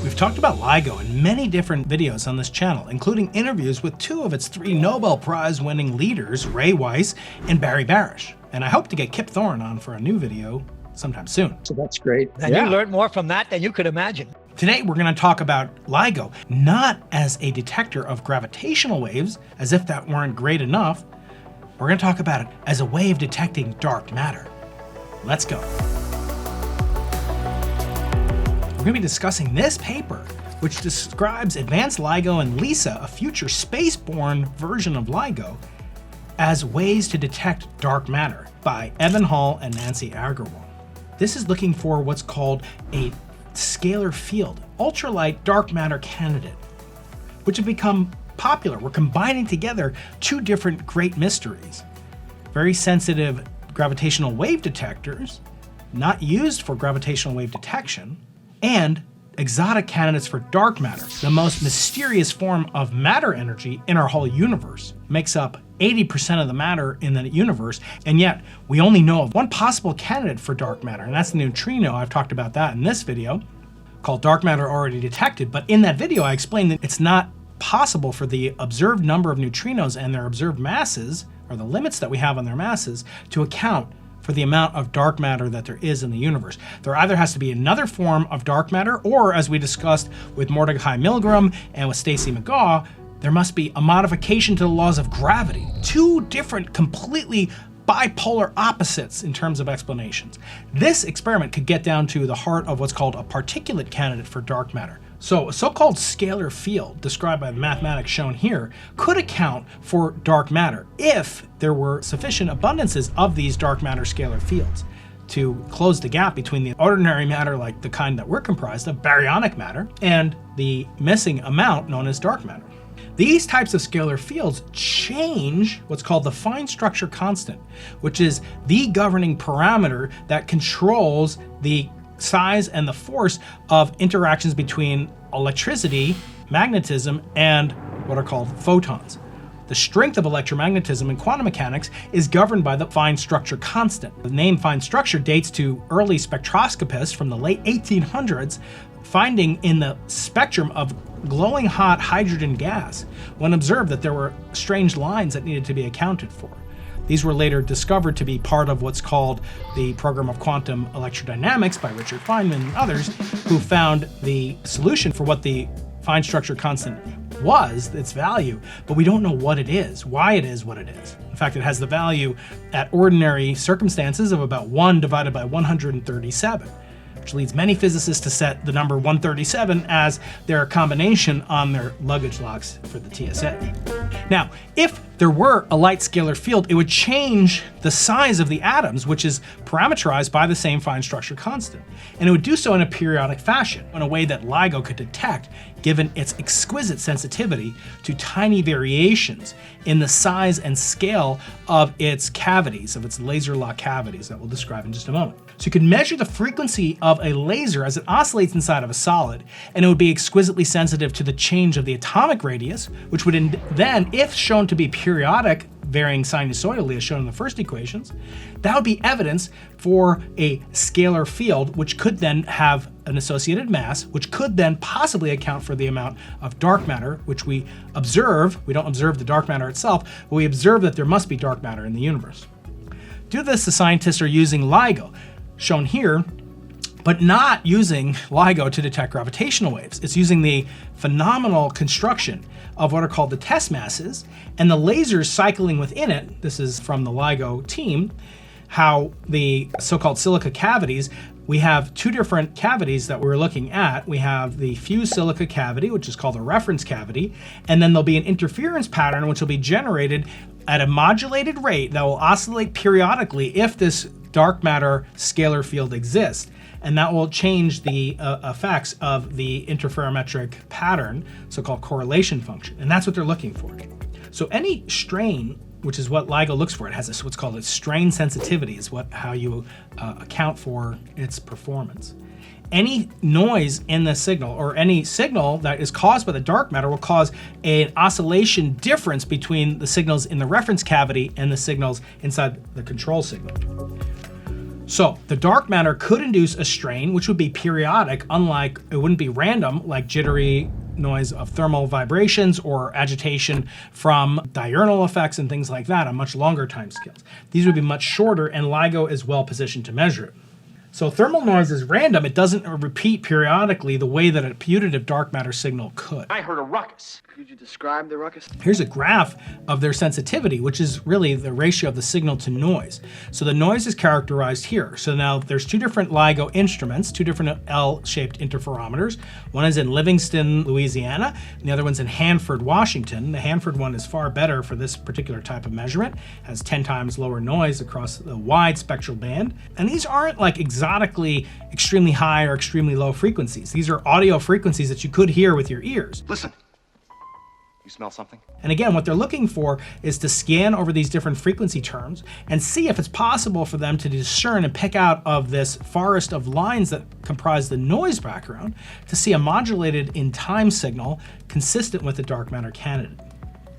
We've talked about LIGO in many different videos on this channel, including interviews with 2 of its 3 Nobel Prize winning leaders, Ray Weiss and Barry Barish. And I hope to get Kip Thorne on for a new video sometime soon. So that's great. And you learned more from that than you could imagine. Today, we're going to talk about LIGO, not as a detector of gravitational waves, as if that weren't great enough. We're going to talk about it as a way of detecting dark matter. Let's go. We're going to be discussing this paper, which describes advanced LIGO and LISA, a future space-borne version of LIGO, as ways to detect dark matter by Evan Hall and Nancy Agarwal. This is looking for what's called a scalar field, ultralight dark matter candidate, which have become popular. We're combining together 2 different great mysteries: very sensitive gravitational wave detectors, not used for gravitational wave detection, and exotic candidates for dark matter, the most mysterious form of matter energy in our whole universe. Makes up 80% of the matter in the universe, and yet we only know of one possible candidate for dark matter, and that's the neutrino. I've talked about that in this video, called Dark Matter Already Detected. But in that video, I explained that it's not possible for the observed number of neutrinos and their observed masses, or the limits that we have on their masses, to account for the amount of dark matter that there is in the universe. There either has to be another form of dark matter, or as we discussed with Mordecai Milgram and with Stacy McGaugh, there must be a modification to the laws of gravity. 2 different, completely bipolar opposites in terms of explanations. This experiment could get down to the heart of what's called a particulate candidate for dark matter. So a so-called scalar field, described by the mathematics shown here, could account for dark matter if there were sufficient abundances of these dark matter scalar fields to close the gap between the ordinary matter, like the kind that we're comprised of, baryonic matter, and the missing amount known as dark matter. These types of scalar fields change what's called the fine structure constant, which is the governing parameter that controls the size and the force of interactions between electricity, magnetism, and what are called photons. The strength of electromagnetism in quantum mechanics is governed by the fine structure constant. The name fine structure dates to early spectroscopists from the late 1800s, finding in the spectrum of glowing hot hydrogen gas when observed that there were strange lines that needed to be accounted for. These were later discovered to be part of what's called the program of quantum electrodynamics by Richard Feynman and others, who found the solution for what the fine structure constant was, its value, but we don't know what it is, why it is what it is. In fact, it has the value at ordinary circumstances of about 1 divided by 137. Which leads many physicists to set the number 137 as their combination on their luggage locks for the TSA. Now, if there were a light scalar field, it would change the size of the atoms, which is parameterized by the same fine structure constant. And it would do so in a periodic fashion, in a way that LIGO could detect, given its exquisite sensitivity to tiny variations in the size and scale of its cavities, of its laser lock cavities that we'll describe in just a moment. So you could measure the frequency of a laser as it oscillates inside of a solid, and it would be exquisitely sensitive to the change of the atomic radius, which would then, if shown to be periodic, varying sinusoidally as shown in the first equations, that would be evidence for a scalar field, which could then have an associated mass, which could then possibly account for the amount of dark matter, which we observe. We don't observe the dark matter itself, but we observe that there must be dark matter in the universe. To do this, the scientists are using LIGO, shown here, but not using LIGO to detect gravitational waves. It's using the phenomenal construction of what are called the test masses and the lasers cycling within it. This is from the LIGO team, how the so-called silica cavities, we have 2 different cavities that we're looking at. We have the fused silica cavity, which is called a reference cavity, and then there'll be an interference pattern which will be generated at a modulated rate that will oscillate periodically if this dark matter scalar field exists. And that will change the effects of the interferometric pattern, so-called correlation function. And that's what they're looking for. So any strain, which is what LIGO looks for, it has what's called its strain sensitivity, is how you account for its performance. Any noise in the signal, or any signal that is caused by the dark matter, will cause an oscillation difference between the signals in the reference cavity and the signals inside the control signal. So the dark matter could induce a strain, which would be periodic, unlike it wouldn't be random, like jittery noise of thermal vibrations or agitation from diurnal effects and things like that on much longer timescales. These would be much shorter, and LIGO is well positioned to measure it. So thermal noise is random. It doesn't repeat periodically the way that a putative dark matter signal could. I heard a ruckus. Could you describe the ruckus? Here's a graph of their sensitivity, which is really the ratio of the signal to noise. So the noise is characterized here. So now there's two different LIGO instruments, two different L-shaped interferometers. One is in Livingston, Louisiana, and the other one's in Hanford, Washington. The Hanford one is far better for this particular type of measurement, has 10 times lower noise across the wide spectral band. And these aren't like exotically extremely high or extremely low frequencies. These are audio frequencies that you could hear with your ears. Listen. You smell something? And again, what they're looking for is to scan over these different frequency terms and see if it's possible for them to discern and pick out of this forest of lines that comprise the noise background to see a modulated in time signal consistent with the dark matter candidate.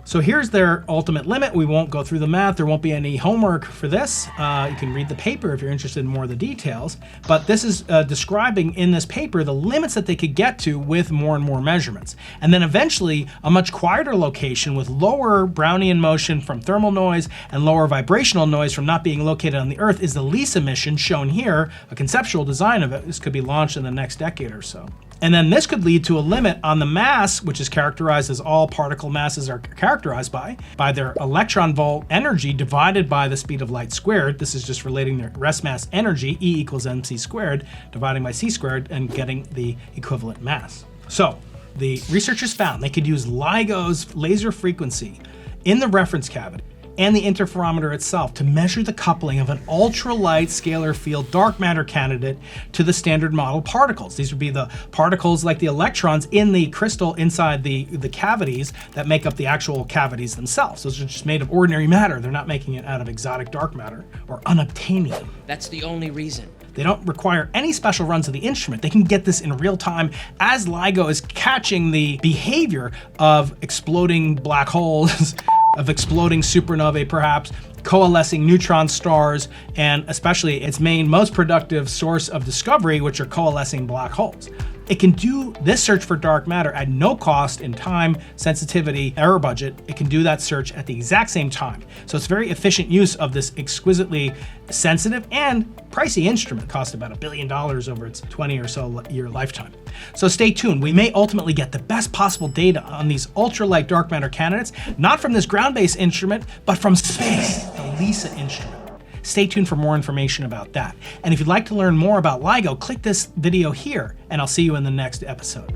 So here's their ultimate limit. We won't go through the math. There won't be any homework for this. You can read the paper if you're interested in more of the details. But this is describing in this paper the limits that they could get to with more and more measurements. And then eventually a much quieter location with lower Brownian motion from thermal noise and lower vibrational noise from not being located on the Earth is the LISA mission shown here, a conceptual design of it. This could be launched in the next decade or so. And then this could lead to a limit on the mass, which is characterized as all particle masses are characterized by their electron volt energy divided by the speed of light squared. This is just relating their rest mass energy, E equals mc squared, dividing by c squared, and getting the equivalent mass. So the researchers found they could use LIGO's laser frequency in the reference cavity and the interferometer itself to measure the coupling of an ultralight scalar field dark matter candidate to the standard model particles. These would be the particles like the electrons in the crystal inside the cavities that make up the actual cavities themselves. Those are just made of ordinary matter. They're not making it out of exotic dark matter or unobtainium. That's the only reason. They don't require any special runs of the instrument. They can get this in real time as LIGO is catching the behavior of exploding black holes, of exploding supernovae perhaps, coalescing neutron stars, and especially its main most productive source of discovery, which are coalescing black holes. It can do this search for dark matter at no cost in time, sensitivity, error budget. It can do that search at the exact same time. So it's very efficient use of this exquisitely sensitive and pricey instrument. It cost about $1 billion over its 20 or so year lifetime. So stay tuned. We may ultimately get the best possible data on these ultralight dark matter candidates, not from this ground-based instrument, but from space, the LISA instrument. Stay tuned for more information about that. And if you'd like to learn more about LIGO, click this video here, and I'll see you in the next episode.